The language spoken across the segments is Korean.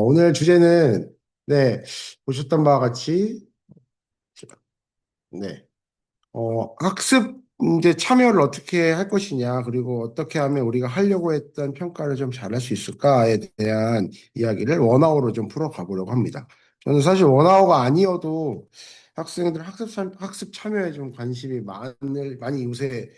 오늘 주제는, 네, 보셨던 바와 같이, 네, 학습 이제 참여를 어떻게 할 것이냐, 그리고 어떻게 하면 우리가 하려고 했던 평가를 좀 잘할 수 있을까에 대한 이야기를 원어우로 좀 풀어가 보려고 합니다. 저는 사실 원어우가 아니어도 학생들 학습 참여에 좀 관심이 많이 요새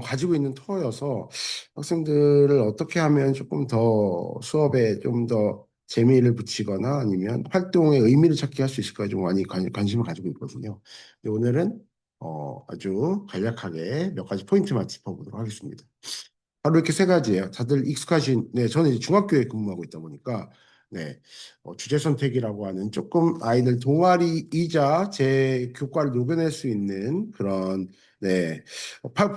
가지고 있는 터여서 학생들을 어떻게 하면 조금 더 수업에 좀 더 재미를 붙이거나 아니면 활동의 의미를 찾게 할 수 있을까 좀 많이 관심을 가지고 있거든요. 근데 오늘은 아주 간략하게 몇 가지 포인트만 짚어보도록 하겠습니다. 바로 이렇게 세 가지예요. 다들 익숙하신, 네, 저는 이제 중학교에 근무하고 있다 보니까, 네, 주제 선택이라고 하는 조금 아이들 동아리이자 제 교과를 녹여낼 수 있는 그런, 네,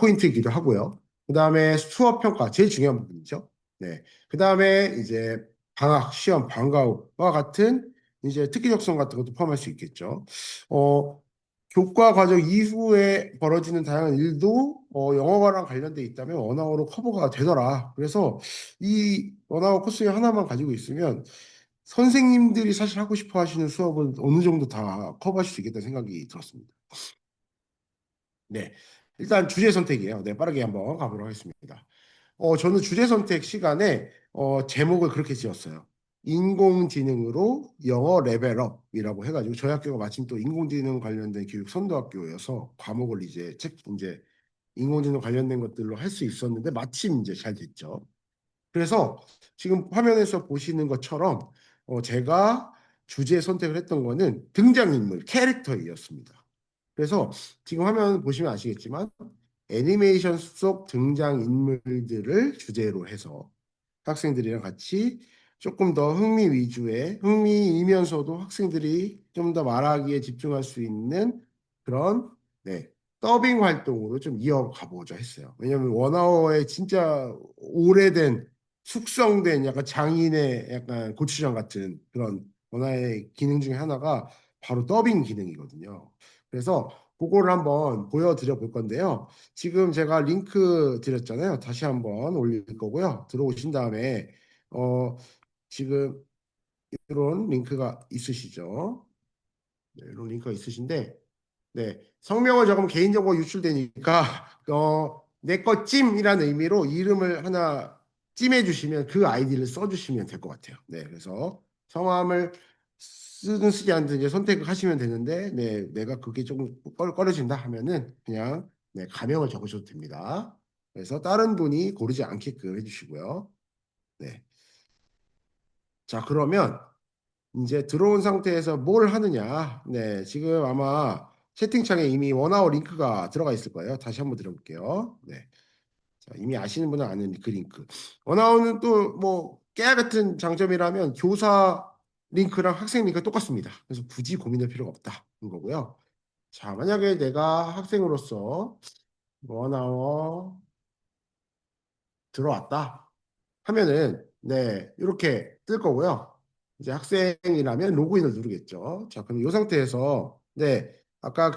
포인트이기도 하고요. 그 다음에 수업 평가, 제일 중요한 부분이죠. 네, 그 다음에 이제 방학, 시험, 방과후와 같은 이제 특기 적성 같은 것도 포함할 수 있겠죠. 어, 교과 과정 이후에 벌어지는 다양한 일도 영어과랑 관련돼 있다면 원어로 커버가 되더라. 그래서 이 원어원 코스 하나만 가지고 있으면 선생님들이 사실 하고 싶어 하시는 수업은 어느 정도 다 커버할 수 있겠다는 생각이 들었습니다. 네. 일단 주제 선택이에요. 네, 빠르게 한번 가보도록 하겠습니다. 저는 주제 선택 시간에 제목을 그렇게 지었어요. 인공지능으로 영어 레벨업이라고 해가지고 저희 학교가 마침 또 인공지능 관련된 교육 선도학교여서 과목을 이제 인공지능 관련된 것들로 할 수 있었는데 마침 이제 잘 됐죠. 그래서 지금 화면에서 보시는 것처럼 제가 주제 선택을 했던 거는 등장인물, 캐릭터이었습니다. 그래서 지금 화면 보시면 아시겠지만 애니메이션 속 등장인물들을 주제로 해서 학생들이랑 같이 조금 더 흥미 위주의 흥미이면서도 학생들이 좀 더 말하기에 집중할 수 있는 그런 네, 더빙 활동으로 좀 이어가 보자 했어요. 왜냐하면 원어의 진짜 오래된 숙성된 약간 장인의 약간 고추장 같은 그런 원어의 기능 중에 하나가 바로 더빙 기능이거든요. 그래서 그거를 한번 보여드려 볼 건데요. 지금 제가 링크 드렸잖아요. 다시 한번 올릴 거고요. 들어오신 다음에 어, 지금 이런 링크가 있으시죠? 네, 이런 링크가 있으신데, 네, 성명을 적으면 개인정보 유출되니까 내 거 찜이라는 의미로 이름을 하나 찜해 주시면 그 아이디를 써 주시면 될 것 같아요. 네, 그래서 성함을 쓰든 쓰지 않든 이제 선택을 하시면 되는데, 네, 내가 그게 조금 꺼려진다 하면은 그냥 네, 가명을 적으셔도 됩니다. 그래서 다른 분이 고르지 않게끔 해주시고요. 네. 자, 그러면 이제 들어온 상태에서 뭘 하느냐. 네, 지금 아마 채팅창에 이미 원아웃 링크가 들어가 있을 거예요. 다시 한번 들어볼게요. 네. 자, 이미 아시는 분은 아는 그 링크. 원아웃은 또 뭐 깨알 같은 장점이라면 교사 링크랑 학생 링크가 똑같습니다. 그래서 굳이 고민할 필요가 없다는 거고요. 자, 만약에 내가 학생으로서 원아웃 들어왔다 하면은 네, 이렇게 뜰 거고요. 이제 학생이라면 로그인을 누르겠죠. 자, 그럼 이 상태에서 네, 아까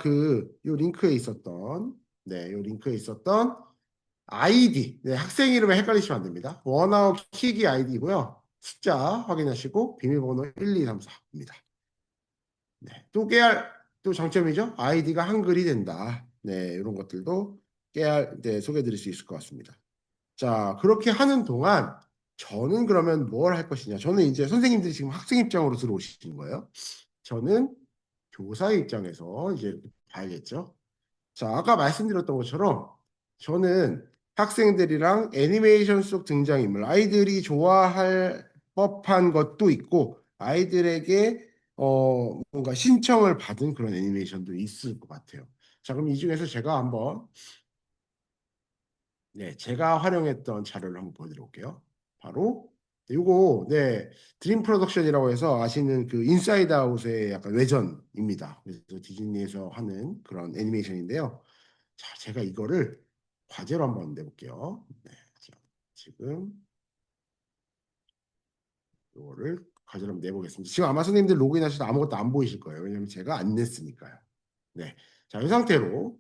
요 링크에 있었던 요 링크에 있었던 아이디, 네, 학생 이름에 헷갈리시면 안 됩니다. 원아웃 키기 아이디고요. 숫자 확인하시고 비밀번호 1234입니다. 네, 또 깨알 또 장점이죠. 아이디가 한글이 된다. 네, 이런 것들도 깨알 네, 소개해 드릴 수 있을 것 같습니다. 자, 그렇게 하는 동안 저는 그러면 뭘 할 것이냐? 저는 이제 선생님들이 지금 학생 입장으로 들어오시는 거예요. 저는 교사의 입장에서 이제 봐야겠죠. 자, 아까 말씀드렸던 것처럼 저는 학생들이랑 애니메이션 속 등장인물, 아이들이 좋아할 법한 것도 있고, 아이들에게 뭔가 신청을 받은 그런 애니메이션도 있을 것 같아요. 자, 그럼 이 중에서 제가 한번 네, 제가 활용했던 자료를 한번 보여드릴게요. 바로 이거 네 드림 프로덕션이라고 해서 아시는 그 인사이드 아웃의 약간 외전입니다. 그래서 디즈니에서 하는 그런 애니메이션인데요. 자, 제가 이거를 과제로 한번 내볼게요. 네, 자, 지금 이거를 과제로 한번 내보겠습니다. 지금 아마 선생님들 로그인하셔도 아무것도 안 보이실 거예요. 왜냐면 제가 안 냈으니까요. 네, 자, 이 상태로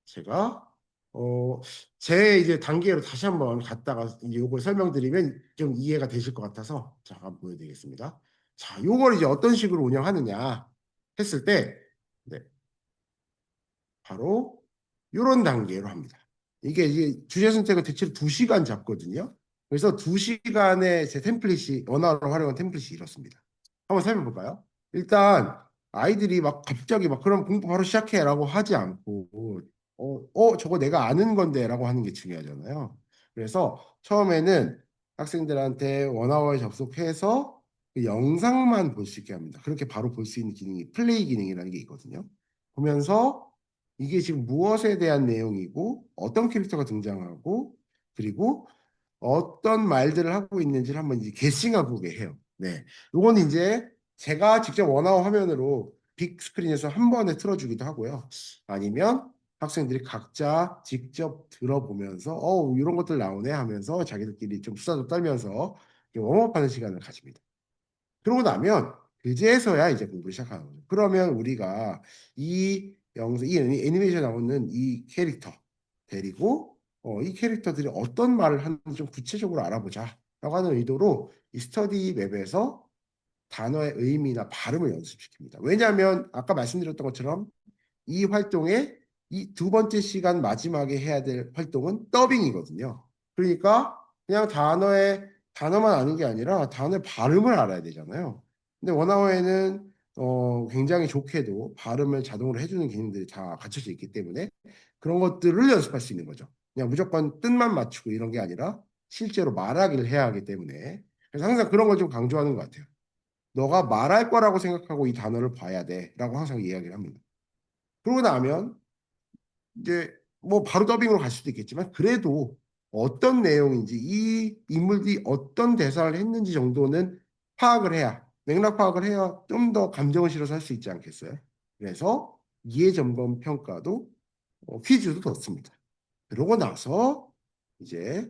제가 어, 제 이제 단계로 다시 한번 갔다가 이제 요걸 설명드리면 좀 이해가 되실 것 같아서 잠깐 보여드리겠습니다. 자, 요걸 이제 어떤 식으로 운영하느냐 했을 때, 네, 바로 이런 단계로 합니다. 이게 이제 주제 선택은 대체로 2시간 잡거든요. 그래서 2시간의 제 템플릿이, 원화로 활용한 템플릿이 이렇습니다. 한번 살펴볼까요? 일단 아이들이 막 갑자기 막 그럼 공부 바로 시작해라고 하지 않고 저거 내가 아는 건데라고 하는 게 중요하잖아요. 그래서 처음에는 학생들한테 원화에 접속해서 그 영상만 볼 수 있게 합니다. 그렇게 바로 볼 수 있는 기능이 플레이 기능이라는 게 있거든요. 보면서 이게 지금 무엇에 대한 내용이고 어떤 캐릭터가 등장하고 그리고 어떤 말들을 하고 있는지를 한번 이제 게싱하고 해요. 네, 요건 이제 제가 직접 원화어 화면으로 빅 스크린에서 한 번에 틀어주기도 하고요. 아니면 학생들이 각자 직접 들어보면서 이런 것들 나오네 하면서 자기들끼리 좀 수다도 떨면서 웜업하는 시간을 가집니다. 그러고 나면 그제서야 이제 공부를 시작하는 거죠. 그러면 우리가 이 영상, 이 애니메이션 나오는 이 캐릭터 데리고 이 캐릭터들이 어떤 말을 하는지 좀 구체적으로 알아보자라고 하는 의도로 이 스터디 맵에서 단어의 의미나 발음을 연습시킵니다. 왜냐하면 아까 말씀드렸던 것처럼 이 활동의 이 2번째 시간 마지막에 해야 될 활동은 더빙이거든요. 그러니까 그냥 단어만 아는 게 아니라 단어의 발음을 알아야 되잖아요. 근데 원어에는 굉장히 좋게도 발음을 자동으로 해주는 기능들이 다 갖춰져 있기 때문에 그런 것들을 연습할 수 있는 거죠. 그냥 무조건 뜻만 맞추고 이런 게 아니라 실제로 말하기를 해야 하기 때문에 그래서 항상 그런 걸 좀 강조하는 것 같아요. 너가 말할 거라고 생각하고 이 단어를 봐야 돼라고 항상 이야기를 합니다. 그러고 나면 이제 뭐 바로 더빙으로 갈 수도 있겠지만 그래도 어떤 내용인지 이 인물들이 어떤 대사를 했는지 정도는 파악을 해야 맥락 파악을 해야 좀 더 감정을 실어서 할 수 있지 않겠어요? 그래서 이해 점검 평가도 퀴즈도 넣습니다. 그러고 나서 이제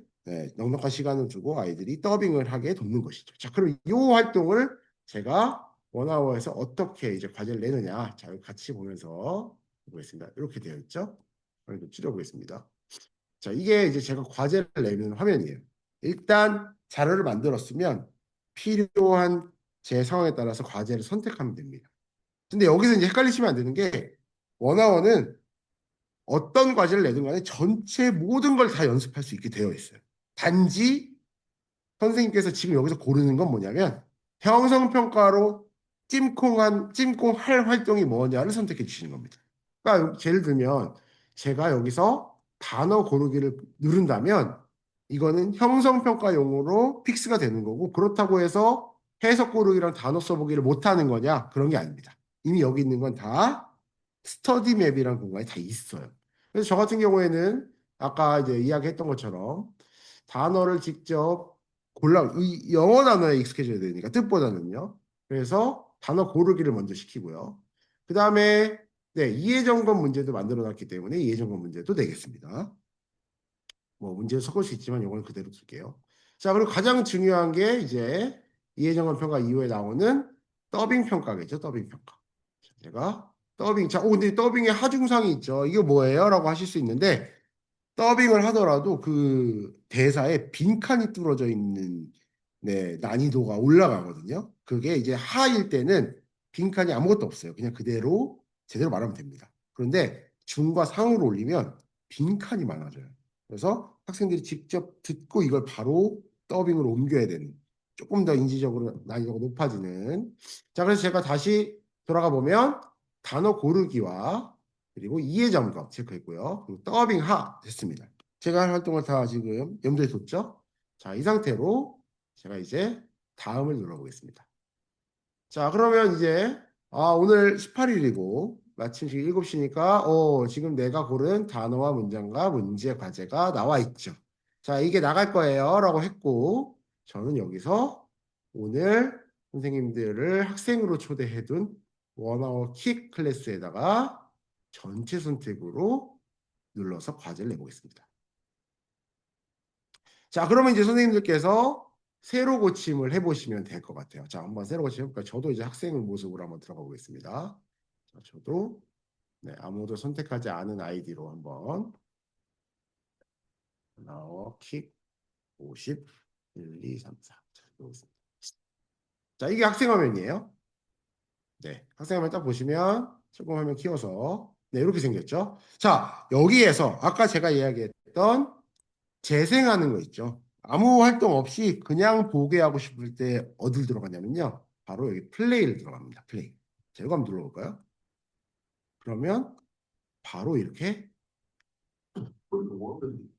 넉넉한 시간을 두고 아이들이 더빙을 하게 돕는 것이죠. 자, 그럼 이 활동을 제가 원아워에서 어떻게 이제 과제를 내느냐, 자, 같이 보면서 보겠습니다. 이렇게 되어 있죠. 좀 줄여보겠습니다. 자, 이게 이제 제가 과제를 내는 화면이에요. 일단 자료를 만들었으면 필요한 제 상황에 따라서 과제를 선택하면 됩니다. 근데 여기서 이제 헷갈리시면 안 되는 게 원아워는 어떤 과제를 내든 간에 전체 모든 걸 다 연습할 수 있게 되어 있어요. 단지 선생님께서 지금 여기서 고르는 건 뭐냐면 형성평가로 찜콩할 활동이 뭐냐를 선택해 주시는 겁니다. 그러니까 예를 들면 제가 여기서 단어 고르기를 누른다면 이거는 형성평가용으로 픽스가 되는 거고 그렇다고 해서 해석 고르기랑 단어 써보기를 못하는 거냐? 그런 게 아닙니다. 이미 여기 있는 건 다 스터디 맵이라는 공간이 다 있어요. 그래서 저 같은 경우에는 아까 이제 이야기했던 것처럼 단어를 직접 이 영어 단어에 익숙해져야 되니까 뜻보다는요. 그래서 단어 고르기를 먼저 시키고요. 그 다음에 네, 이해점검 문제도 만들어 놨기 때문에 이해점검 문제도 내겠습니다. 뭐 문제를 섞을 수 있지만 이건 그대로 둘게요. 자, 그리고 가장 중요한 게 이제 이해점검 평가 이후에 나오는 더빙 평가겠죠. 더빙 평가. 제가 더빙, 자, 근데 더빙에 하중상이 있죠. 이게 뭐예요? 라고 하실 수 있는데 더빙을 하더라도 그 대사에 빈칸이 뚫어져 있는 네, 난이도가 올라가거든요. 그게 이제 하일 때는 빈칸이 아무것도 없어요. 그냥 그대로 제대로 말하면 됩니다. 그런데 중과 상으로 올리면 빈칸이 많아져요. 그래서 학생들이 직접 듣고 이걸 바로 더빙으로 옮겨야 되는 조금 더 인지적으로 난이도가 높아지는 자, 그래서 제가 다시 돌아가 보면 단어 고르기와 그리고 이해 점검 체크했고요. 그리고 더빙 하 됐습니다. 제가 할 활동을 다 지금 염두에 뒀죠? 자, 이 상태로 제가 이제 다음을 눌러보겠습니다. 자, 그러면 이제 오늘 18일이고 마침 지금 7시니까 지금 내가 고른 단어와 문장과 문제 과제가 나와 있죠. 자, 이게 나갈 거예요 라고 했고 저는 여기서 오늘 선생님들을 학생으로 초대해둔 원어워 킥 클래스에다가 전체 선택으로 눌러서 과제를 내보겠습니다. 자, 그러면 이제 선생님들께서 새로 고침을 해보시면 될 것 같아요. 자, 한번 새로 고침 해볼까요? 저도 이제 학생 모습으로 한번 들어가 보겠습니다. 자, 저도 네, 아무도 선택하지 않은 아이디로 한번 나워 킥 50, 1, 2, 3, 4. 자, 해보겠습니다. 자, 이게 학생 화면이에요. 네, 학생 화면 딱 보시면 조금 화면 키워서 네, 이렇게 생겼죠. 자, 여기에서 아까 제가 이야기했던 재생하는 거 있죠. 아무 활동 없이 그냥 보게 하고 싶을 때 어딜 들어가냐면요. 바로 여기 플레이를 들어갑니다. 플레이. 자, 이거 한번 눌러볼까요? 그러면 바로 이렇게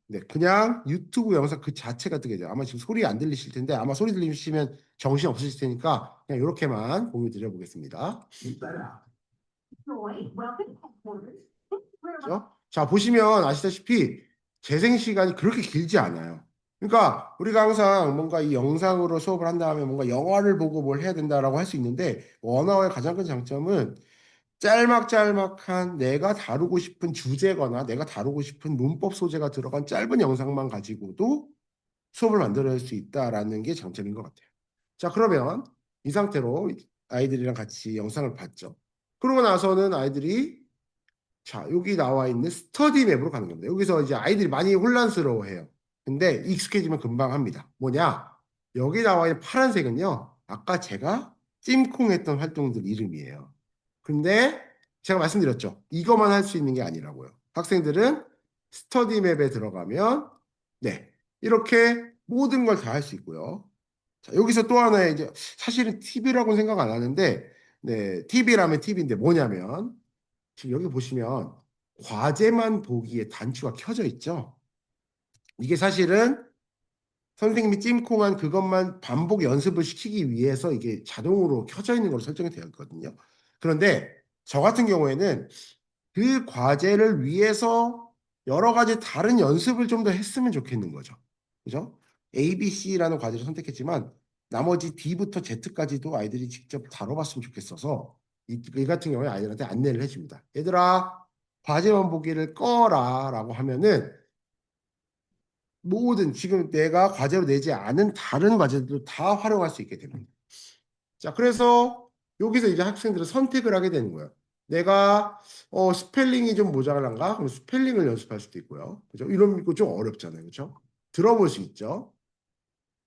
네, 그냥 유튜브 영상 그 자체가 뜨게 돼요. 아마 지금 소리 안 들리실 텐데 아마 소리 들리시면 정신 없으실 테니까 그냥 이렇게만 공유 드려보겠습니다. 그렇죠? 자, 보시면 아시다시피 재생 시간이 그렇게 길지 않아요. 그러니까 우리가 항상 뭔가 이 영상으로 수업을 한 다음에 뭔가 영화를 보고 뭘 해야 된다라고 할 수 있는데 원어의 가장 큰 장점은 짤막짤막한 내가 다루고 싶은 주제거나 내가 다루고 싶은 문법 소재가 들어간 짧은 영상만 가지고도 수업을 만들어낼 수 있다라는 게 장점인 것 같아요. 자, 그러면 이 상태로 아이들이랑 같이 영상을 봤죠. 그러고 나서는 아이들이 자, 여기 나와 있는 스터디 맵으로 가는 겁니다. 여기서 이제 아이들이 많이 혼란스러워해요. 근데 익숙해지면 금방 합니다. 뭐냐? 여기 나와 있는 파란색은요. 아까 제가 찜콩했던 활동들 이름이에요. 근데 제가 말씀드렸죠. 이것만 할 수 있는 게 아니라고요. 학생들은 스터디 맵에 들어가면 네, 이렇게 모든 걸 다 할 수 있고요. 자, 여기서 또 하나의 이제 사실은 TV라고는 생각 안 하는데 네, TV라면 TV인데 뭐냐면 지금 여기 보시면 과제만 보기에 단추가 켜져 있죠. 이게 사실은 선생님이 찜콩한 그것만 반복 연습을 시키기 위해서 이게 자동으로 켜져 있는 걸로 설정이 되어 있거든요. 그런데 저 같은 경우에는 그 과제를 위해서 여러 가지 다른 연습을 좀 더 했으면 좋겠는 거죠. 그죠? A, B, C라는 과제를 선택했지만 나머지 D부터 Z까지도 아이들이 직접 다뤄봤으면 좋겠어서 이 같은 경우에 아이들한테 안내를 해줍니다. 얘들아, 과제만 보기를 꺼라 라고 하면은 모든 지금 내가 과제로 내지 않은 다른 과제들도 다 활용할 수 있게 됩니다. 자, 그래서 여기서 이제 학생들은 선택을 하게 되는 거예요. 내가 스펠링이 좀 모자란가? 그럼 스펠링을 연습할 수도 있고요. 그죠? 이런 거 좀 어렵잖아요. 그죠? 들어볼 수 있죠.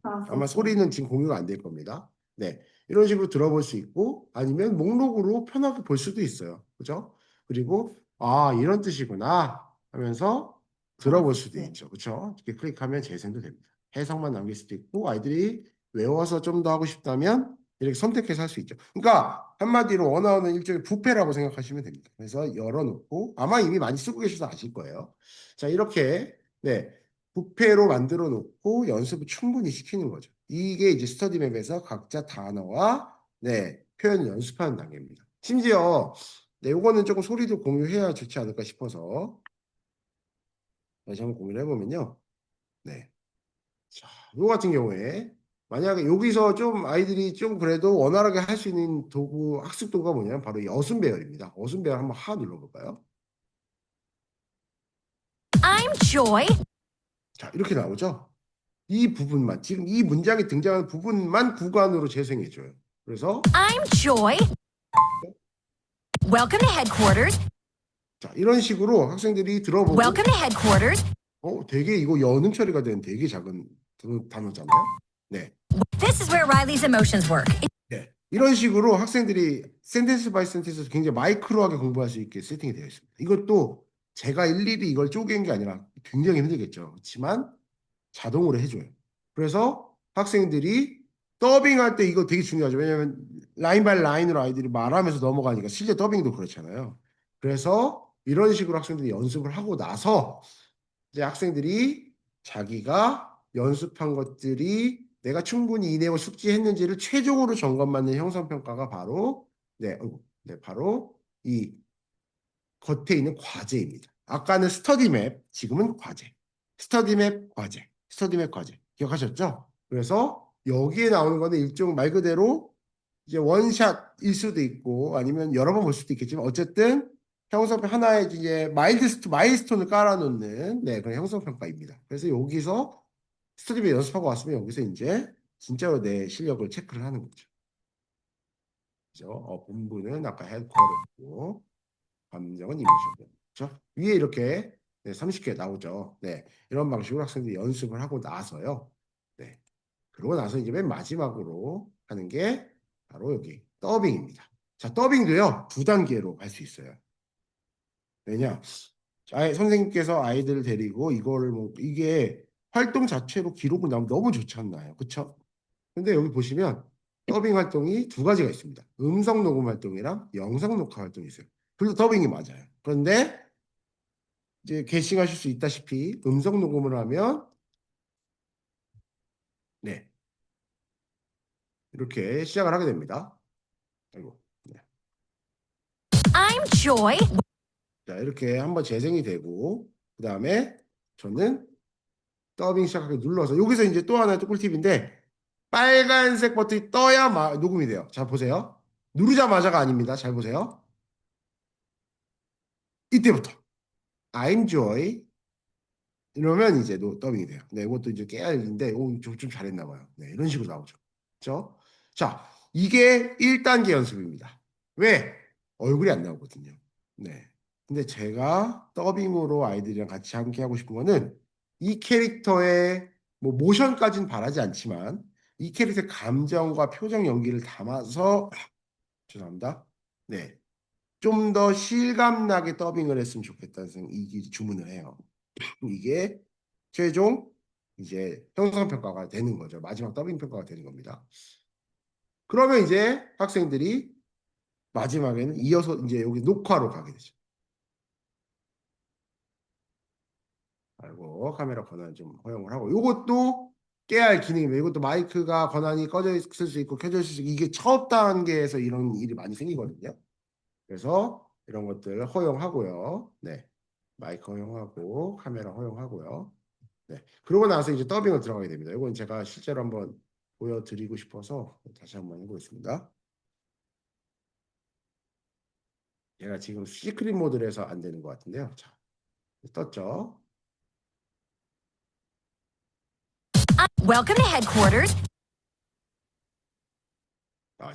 아마 소리는 지금 공유가 안 될 겁니다. 네. 이런 식으로 들어볼 수 있고 아니면 목록으로 편하게 볼 수도 있어요. 그죠? 그리고 아, 이런 뜻이구나 하면서 들어볼 수도 있죠. 그죠? 이렇게 클릭하면 재생도 됩니다. 해석만 남길 수도 있고 아이들이 외워서 좀 더 하고 싶다면 이렇게 선택해서 할 수 있죠. 그러니까 한마디로 원어는 일종의 부패라고 생각하시면 됩니다. 그래서 열어놓고 아마 이미 많이 쓰고 계셔서 아실 거예요. 자, 이렇게 네. 부패로 만들어 놓고 연습을 충분히 시키는 거죠. 이게 이제 스터디맵에서 각자 단어와 네, 표현을 연습하는 단계입니다. 심지어 네, 요거는 조금 소리도 공유해야 좋지 않을까 싶어서 다시 한번 공유를 해보면요. 네. 자, 요 같은 경우에 만약에 여기서 좀 아이들이 좀 그래도 원활하게 할 수 있는 도구, 학습 도구가 뭐냐면 바로 이 어순 배열입니다. 어순 배열 한번 하 눌러볼까요? I'm Joy. 자, 이렇게 나오죠? 이 부분만, 지금 이 문장이 등장하는 부분만 구간으로 재생해줘요. 그래서 I'm Joy. Welcome to headquarters. 자, 이런 식으로 학생들이 들어보고 Welcome to headquarters. 되게 이거 여는 처리가 된 되게 작은 단어잖아요. 네. This is where Riley's emotions work. 네. 이런 식으로 학생들이 센텐스 바이 센텐스에서 굉장히 마이크로하게 공부할 수 있게 세팅이 되어 있습니다. 이것도 제가 일일이 이걸 쪼갠 게 아니라 굉장히 힘들겠죠. 그렇지만 자동으로 해줘요. 그래서 학생들이 더빙할 때 이거 되게 중요하죠. 왜냐하면 라인 바이 라인으로 아이들이 말하면서 넘어가니까 실제 더빙도 그렇잖아요. 그래서 이런 식으로 학생들이 연습을 하고 나서 이제 학생들이 자기가 연습한 것들이 내가 충분히 이 내용을 숙지했는지를 최종으로 점검받는 형성평가가 바로 바로 이 겉에 있는 과제입니다. 아까는 스터디맵, 지금은 과제. 스터디맵 과제, 스터디맵 과제. 기억하셨죠? 그래서 여기에 나오는 거는 일종 말 그대로 이제 원샷일 수도 있고 아니면 여러 번 볼 수도 있겠지만 어쨌든 형성 하나의 이제 마일스톤을 깔아놓는 네, 그런 형성평가입니다. 그래서 여기서 스터디맵 연습하고 왔으면 여기서 이제 진짜로 내 실력을 체크를 하는 거죠. 그죠? 본부는 아까 헤드쿼터고 감정은 이모션. 그렇죠? 위에 이렇게 네, 30개 나오죠. 네, 이런 방식으로 학생들이 연습을 하고 나서요. 네, 그러고 나서 이제 맨 마지막으로 하는 게 바로 여기 더빙입니다. 자, 더빙도요, 두 단계로 할 수 있어요. 왜냐? 선생님께서 아이들을 데리고 이거를 뭐 이게 활동 자체로 기록을 나오면 너무 좋지 않나요? 그쵸? 근데 여기 보시면 더빙 활동이 두 가지가 있습니다. 음성 녹음 활동이랑 영상 녹화 활동이 있어요. 그래서 더빙이 맞아요. 그런데 이제 게시하실 수 있다시피 음성 녹음을 하면 네, 이렇게 시작을 하게 됩니다. 아이고. 네. I'm Joy. 자, 이렇게 한번 재생이 되고 그다음에 저는 더빙 시작하기 눌러서 여기서 이제 또 하나의 또 꿀팁인데 빨간색 버튼이 떠야 녹음이 돼요. 자, 보세요. 누르자마자가 아닙니다. 잘 보세요. 이때부터 I'm Joy 이러면 이제 더빙이 돼요. 네, 이것도 이제 깨알인데 좀 잘했나 봐요. 네, 이런 식으로 나오죠. 그렇죠? 자, 이게 1단계 연습입니다. 왜? 얼굴이 안 나오거든요. 네. 근데 제가 더빙으로 아이들이랑 같이 함께 하고 싶은 거는 이 캐릭터의 뭐 모션까지는 바라지 않지만 이 캐릭터의 감정과 표정 연기를 담아서 죄송합니다. 네. 좀 더 실감나게 더빙을 했으면 좋겠다는 이 주문을 해요. 이게 최종 이제 형성평가가 되는 거죠. 마지막 더빙 평가가 되는 겁니다. 그러면 이제 학생들이 마지막에는 이어서 이제 여기 녹화로 가게 되죠. 그리고 카메라 권한 좀 허용을 하고 이것도 깨야 할 기능입니다. 이것도 마이크가 권한이 꺼져 있을 수 있고 켜져 있을 수 있고 이게 첫 단계에서 이런 일이 많이 생기거든요. 그래서 이런 것들 허용하고요. 네. 마이크 허용하고 카메라 허용하고요. 네. 그러고 나서 이제 더빙을 들어가게 됩니다. 이건 제가 실제로 한번 보여드리고 싶어서 다시 한번 해보겠습니다. 얘가 지금 시크릿 모드로 해서 안 되는 것 같은데요. 자, 떴죠? Welcome to headquarters.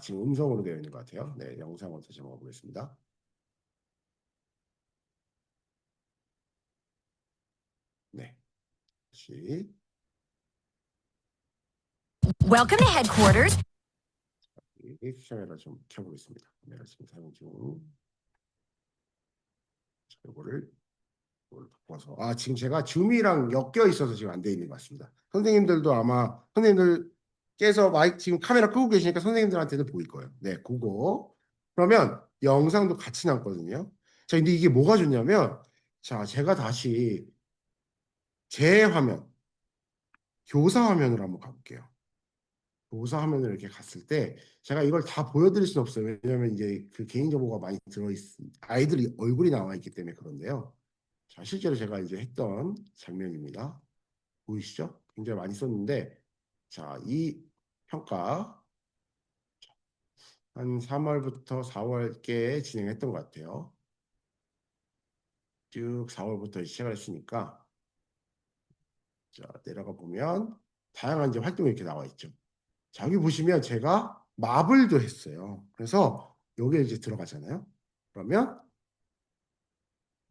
지금 음성으로 되어 있는 것 같아요. 네, 영상으로 다시 한번 보겠습니다. 네, 다시. Welcome to headquarters. 이 카메라 좀 켜보겠습니다. 카메라 지금 사용 중. 이거를 바꿔서 지금 제가 줌이랑 엮여 있어서 지금 안 돼 있는 것 같습니다. 선생님들도 아마 선생님들께서 마이크 지금 카메라 끄고 계시니까 선생님들한테는 보일 거예요. 네, 그거. 그러면 영상도 같이 남거든요. 자, 근데 이게 뭐가 좋냐면 자, 제가 다시 제 화면, 교사 화면으로 한번 가볼게요. 교사 화면으로 이렇게 갔을 때 제가 이걸 다 보여드릴 수는 없어요. 왜냐하면 이제 그 개인정보가 많이 아이들이 얼굴이 나와 있기 때문에 그런데요. 자, 실제로 제가 이제 했던 장면입니다. 보이시죠? 굉장히 많이 썼는데, 자, 이 평가 한 3월부터 4월께 진행했던 것 같아요. 쭉 4월부터 시작을 했으니까, 자, 내려가 보면 다양한 이제 활동이 이렇게 나와 있죠. 자, 여기 보시면 제가 마블도 했어요. 그래서 여기에 이제 들어가잖아요. 그러면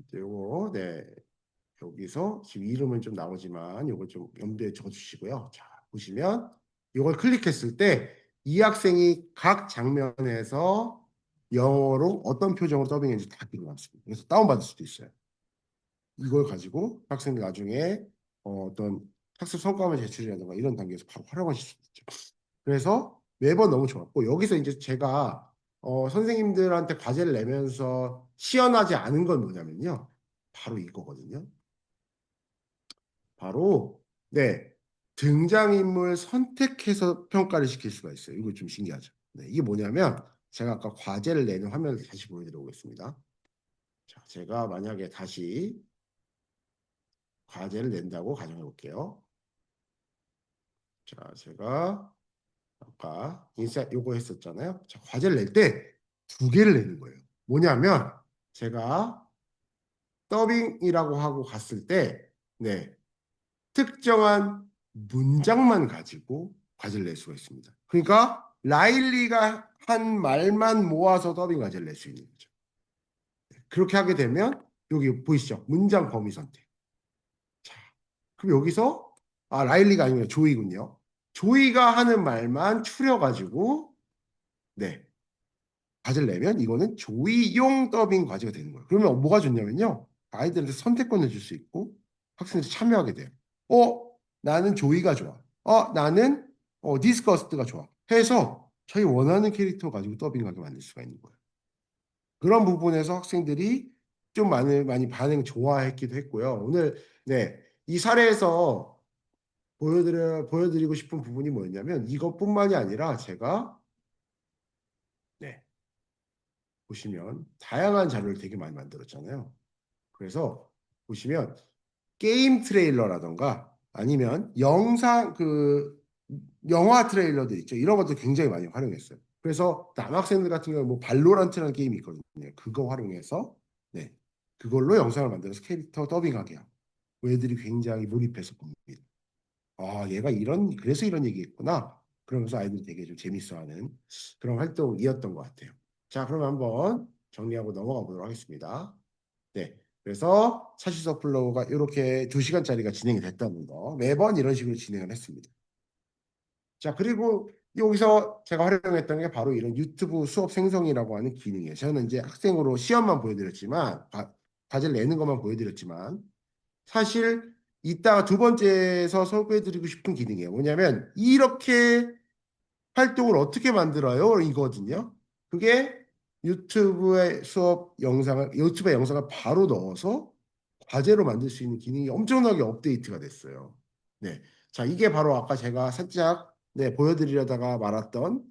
이제 요거, 네, 여기서 지금 이름은 좀 나오지만 이걸 좀 염두에 적어주시고요. 자, 보시면 이걸 클릭했을 때 이 학생이 각 장면에서 영어로 어떤 표정으로 더빙했는지 다 기록났습니다. 그래서 다운받을 수도 있어요. 이걸 가지고 학생들 나중에 어떤 학습 성과물 제출이라든가 이런 단계에서 바로 활용하실 수 있죠. 그래서 매번 너무 좋았고 여기서 이제 제가 선생님들한테 과제를 내면서 시연하지 않은 건 뭐냐면요. 바로 이거거든요. 바로 네 등장인물 선택해서 평가를 시킬 수가 있어요. 이거 좀 신기하죠. 네, 이게 뭐냐면 제가 아까 과제를 내는 화면을 다시 보여드려 보겠습니다. 자, 제가 만약에 다시 과제를 낸다고 가정해 볼게요. 자, 제가 아까 인사 요거 했었잖아요. 자, 과제를 낼 때 두 개를 내는 거예요. 뭐냐면 제가 더빙이라고 하고 갔을 때 네, 특정한 문장만 가지고 과제를 낼 수가 있습니다. 그러니까 라일리가 한 말만 모아서 더빙 과제를 낼 수 있는 거죠. 그렇게 하게 되면 여기 보이시죠? 문장 범위 선택. 자, 그럼 여기서 라일리가 아니면 조이군요. 조이가 하는 말만 추려가지고 네, 과제를 내면 이거는 조이용 더빙 과제가 되는 거예요. 그러면 뭐가 좋냐면요. 아이들한테 선택권을 줄 수 있고 학생들이 참여하게 돼요. 어, 나는 조이가 좋아. 나는 디스커스트가 좋아. 해서 저희 원하는 캐릭터 가지고 더빙하게 만들 수가 있는 거예요. 그런 부분에서 학생들이 좀 많이 반응 좋아했기도 했고요. 오늘 네, 이 사례에서 보여드리고 싶은 부분이 뭐였냐면 이것뿐만이 아니라 제가 네, 보시면 다양한 자료를 되게 많이 만들었잖아요. 그래서 보시면 게임 트레일러라던가 아니면 영상 영화 트레일러들 있죠. 이런 것도 굉장히 많이 활용했어요. 그래서 남학생들 같은 경우 뭐 발로란트라는 게임이 있거든요. 그거 활용해서 네 그걸로 영상을 만들어서 캐릭터 더빙하게 하고 애들이 굉장히 몰입해서 봅니다. 얘가 그래서 이런 얘기했구나. 그러면서 아이들이 되게 좀 재밌어하는 그런 활동이었던 것 같아요. 자, 그럼 한번 정리하고 넘어가 보도록 하겠습니다. 네. 그래서 사시서 플로우가 이렇게 2시간짜리가 진행이 됐다는 거. 매번 이런 식으로 진행을 했습니다. 자, 그리고 여기서 제가 활용했던 게 바로 이런 유튜브 수업 생성이라고 하는 기능이에요. 저는 이제 학생으로 시험만 보여드렸지만, 과제를 내는 것만 보여드렸지만, 사실 이따가 두 번째에서 소개해드리고 싶은 기능이에요. 뭐냐면 이렇게 활동을 어떻게 만들어요? 이거거든요. 그게 유튜브에 영상을 바로 넣어서 과제로 만들 수 있는 기능이 엄청나게 업데이트가 됐어요. 네. 자, 이게 바로 아까 제가 살짝 네, 보여드리려다가 말았던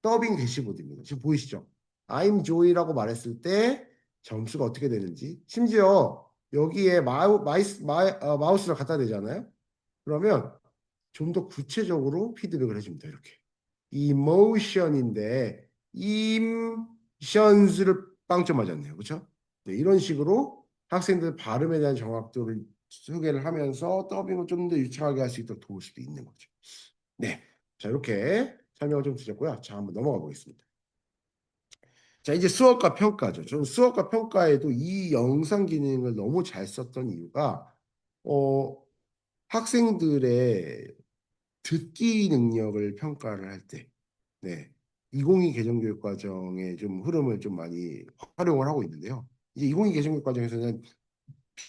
더빙 대시보드입니다. 지금 보이시죠? I'm Joy라고 말했을 때 점수가 어떻게 되는지, 심지어 여기에 마우스를 갖다 대잖아요. 그러면 좀 더 구체적으로 피드백을 해줍니다. 이렇게. 이모션인데 임션스를 빵점 맞았네요. 그렇죠? 네, 이런 식으로 학생들 발음에 대한 정확도를 소개를 하면서 더빙을 좀 더 유창하게 할 수 있도록 도울 수도 있는 거죠. 네. 자, 이렇게 설명을 좀 드렸고요. 자, 한번 넘어가 보겠습니다. 자, 이제 수업과 평가죠. 저는 수업과 평가에도 이 영상 기능을 너무 잘 썼던 이유가, 어, 학생들의 듣기 능력을 평가를 할 때, 네, 2022 개정교육과정의 좀 흐름을 좀 많이 활용을 하고 있는데요. 이제 2022 개정교육과정에서는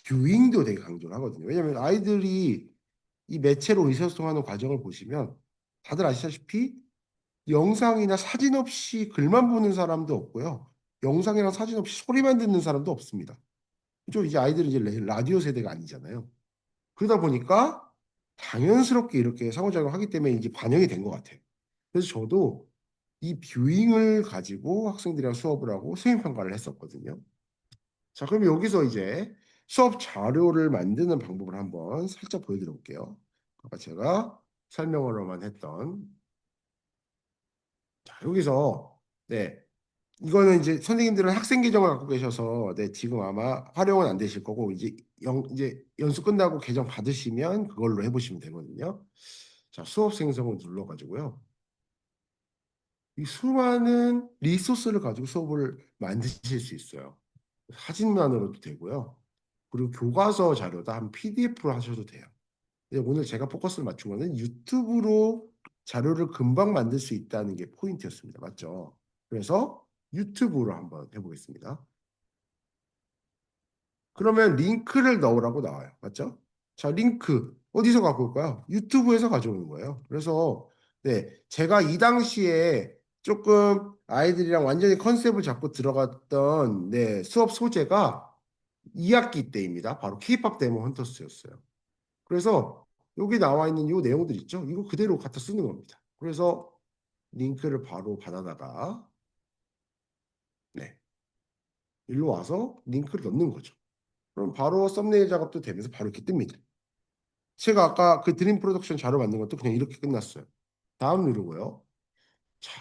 뷰잉도 되게 강조를 하거든요. 왜냐하면 아이들이 이 매체로 의사소통하는 과정을 보시면 다들 아시다시피 영상이나 사진 없이 글만 보는 사람도 없고요. 영상이랑 사진 없이 소리만 듣는 사람도 없습니다. 좀 이제 아이들은 이제 라디오 세대가 아니잖아요. 그러다 보니까 당연스럽게 이렇게 상호작용을 하기 때문에 이제 반영이 된 것 같아요. 그래서 저도 이 뷰잉을 가지고 학생들이랑 수업을 하고 수행평가를 했었거든요. 자, 그럼 여기서 이제 수업 자료를 만드는 방법을 한번 살짝 보여드려 볼게요. 아까 제가 설명으로만 했던 자, 여기서 네, 이거는 이제 선생님들은 학생 계정을 갖고 계셔서 네, 지금 아마 활용은 안 되실 거고 이제 연수 끝나고 계정 받으시면 그걸로 해보시면 되거든요. 자, 수업 생성을 눌러가지고요. 이 수많은 리소스를 가지고 수업을 만드실 수 있어요. 사진만으로도 되고요. 그리고 교과서 자료도 한 PDF로 하셔도 돼요. 근데 오늘 제가 포커스를 맞춘 거는 유튜브로 자료를 금방 만들 수 있다는 게 포인트였습니다. 맞죠? 그래서 유튜브로 한번 해보겠습니다. 그러면 링크를 넣으라고 나와요. 맞죠? 자, 링크 어디서 갖고 올까요? 유튜브에서 가져오는 거예요. 그래서 네, 제가 이 당시에 조금 아이들이랑 완전히 컨셉을 잡고 들어갔던 네, 수업 소재가 2학기 때입니다. 바로 K-pop 데모 헌터스였어요. 그래서 여기 나와 있는 이 내용들 있죠? 이거 그대로 갖다 쓰는 겁니다. 그래서 링크를 바로 받아다가 네, 일로 와서 링크를 넣는 거죠. 그럼 바로 썸네일 작업도 되면서 바로 이렇게 뜹니다. 제가 아까 그 드림 프로덕션 자료 만든 것도 그냥 이렇게 끝났어요. 다음 누르고요. 자,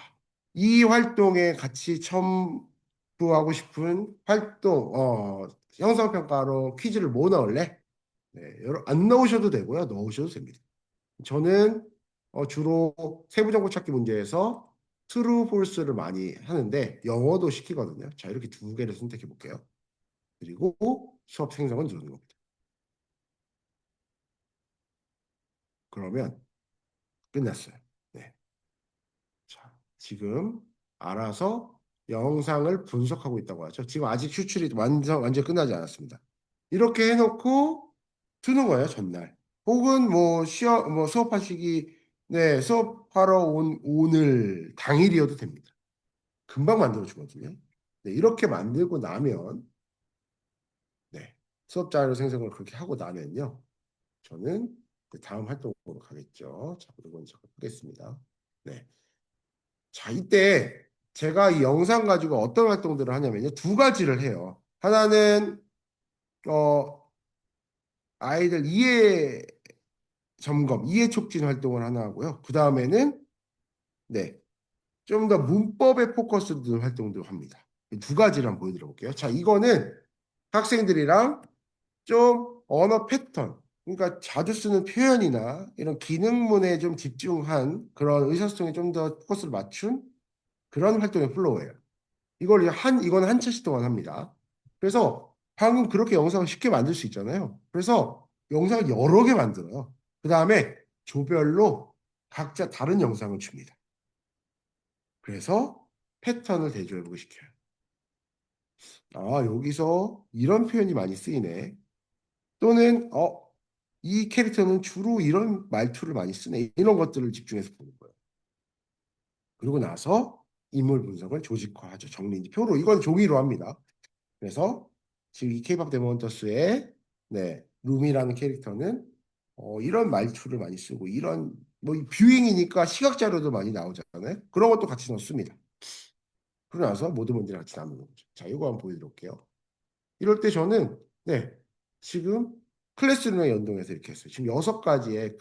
이 활동에 같이 첨부하고 싶은 형상평가로 퀴즈를 뭐 넣을래? 네, 안 넣으셔도 되고요. 넣으셔도 됩니다. 저는 주로 세부정보 찾기 문제에서 true, false를 많이 하는데 영어도 시키거든요. 자, 이렇게 두 개를 선택해 볼게요. 그리고 수업 생성은 누르는 겁니다. 그러면 끝났어요. 네. 자, 지금 알아서 영상을 분석하고 있다고 하죠. 지금 아직 추출이 완전 끝나지 않았습니다. 이렇게 해놓고 두는 거예요, 전날. 혹은 뭐 수업하시기, 네, 수업하러 온 오늘 당일이어도 됩니다. 금방 만들어 주거든요. 네, 이렇게 만들고 나면, 네, 수업 자료 생성을 그렇게 하고 나면요. 저는 다음 활동으로 가겠죠. 자, 그리고 잠깐 끄겠습니다. 네. 자, 이때 제가 이 영상 가지고 어떤 활동들을 하냐면요. 두 가지를 해요. 하나는, 어, 아이들 이해 점검, 이해 촉진 활동을 하나 하고요. 그 다음에는, 네, 좀 더 문법에 포커스 둔 활동도 합니다. 이 두 가지를 한번 보여드려 볼게요. 자, 이거는 학생들이랑 좀 언어 패턴, 그러니까 자주 쓰는 표현이나 이런 기능문에 좀 집중한 그런 의사소통에 좀 더 포커스를 맞춘 그런 활동의 플로우예요. 이건 한 차씩 동안 합니다. 그래서 방금 그렇게 영상을 쉽게 만들 수 있잖아요. 그래서 영상을 여러 개 만들어요. 그 다음에 조별로 각자 다른 영상을 줍니다. 그래서 패턴을 대조해보고 시켜요. 아, 여기서 이런 표현이 많이 쓰이네. 또는, 이 캐릭터는 주로 이런 말투를 많이 쓰네. 이런 것들을 집중해서 보는 거예요. 그리고 나서 인물 분석을 조직화하죠. 정리, 표로. 이건 종이로 합니다. 그래서 지금 이 케이팝 데몬터스의 네, 룸이라는 캐릭터는 이런 말투를 많이 쓰고 이런 뭐이 뷰잉이니까 시각 자료도 많이 나오잖아요. 그런 것도 같이 넣습니다. 그러고 나서 모든 분들이 같이 나누는 거죠. 자, 이거 한번 보여드릴게요. 이럴 때 저는 네, 지금 클래스룸에 연동해서 이렇게 했어요. 지금 6가지의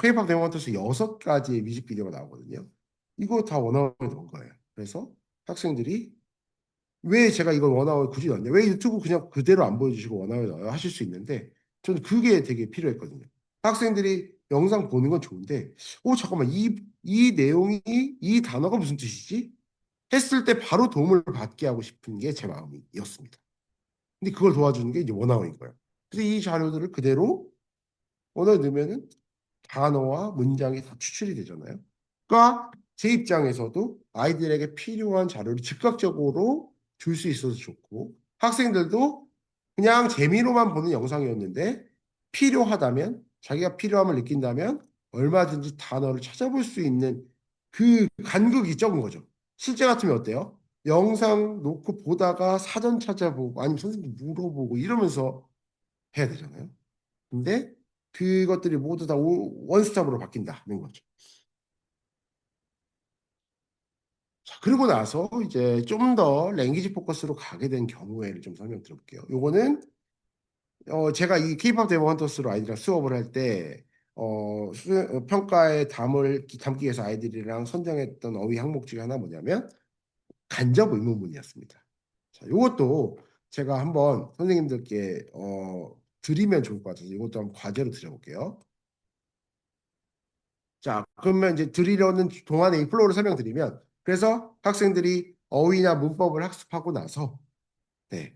케이팝 데몬터스 6가지의 뮤직비디오가 나오거든요. 이거 다 원어로 넣은 거예요. 그래서 학생들이 왜 제가 이걸 원아웃 굳이 넣었냐? 왜 유튜브 그냥 그대로 안 보여주시고 원아웃 넣어요? 하실 수 있는데 저는 그게 되게 필요했거든요. 학생들이 영상 보는 건 좋은데, 잠깐만 이 내용이 이 단어가 무슨 뜻이지? 했을 때 바로 도움을 받게 하고 싶은 게 제 마음이었습니다. 근데 그걸 도와주는 게 이제 원아웃인 거예요. 그래서 이 자료들을 그대로 원아웃 넣으면은 단어와 문장이 다 추출이 되잖아요. 그러니까 제 입장에서도 아이들에게 필요한 자료를 즉각적으로 줄 수 있어서 좋고 학생들도 그냥 재미로만 보는 영상이었는데 필요하다면 자기가 필요함을 느낀다면 얼마든지 단어를 찾아볼 수 있는 그 간극이 적은 거죠. 실제 같으면 어때요? 영상 놓고 보다가 사전 찾아보고 아니면 선생님 물어보고 이러면서 해야 되잖아요. 근데 그것들이 모두 다 원스톱으로 바뀐다는 거죠. 자, 그리고 나서 이제 좀 더 랭귀지 포커스로 가게 된 경우에를 좀 설명드려볼게요. 요거는 제가 이 K-pop 데모 헌터스로 아이들이랑 수업을 할 때 평가에 담기 위해서 아이들이랑 선정했던 어휘 항목 중에 하나 뭐냐면 간접 의문문이었습니다. 자, 요것도 제가 한번 선생님들께 드리면 좋을 것 같아서 이것도 한번 과제로 드려볼게요. 자, 그러면 이제 드리려는 동안에 이 플로우를 설명드리면, 그래서 학생들이 어휘나 문법을 학습하고 나서, 네,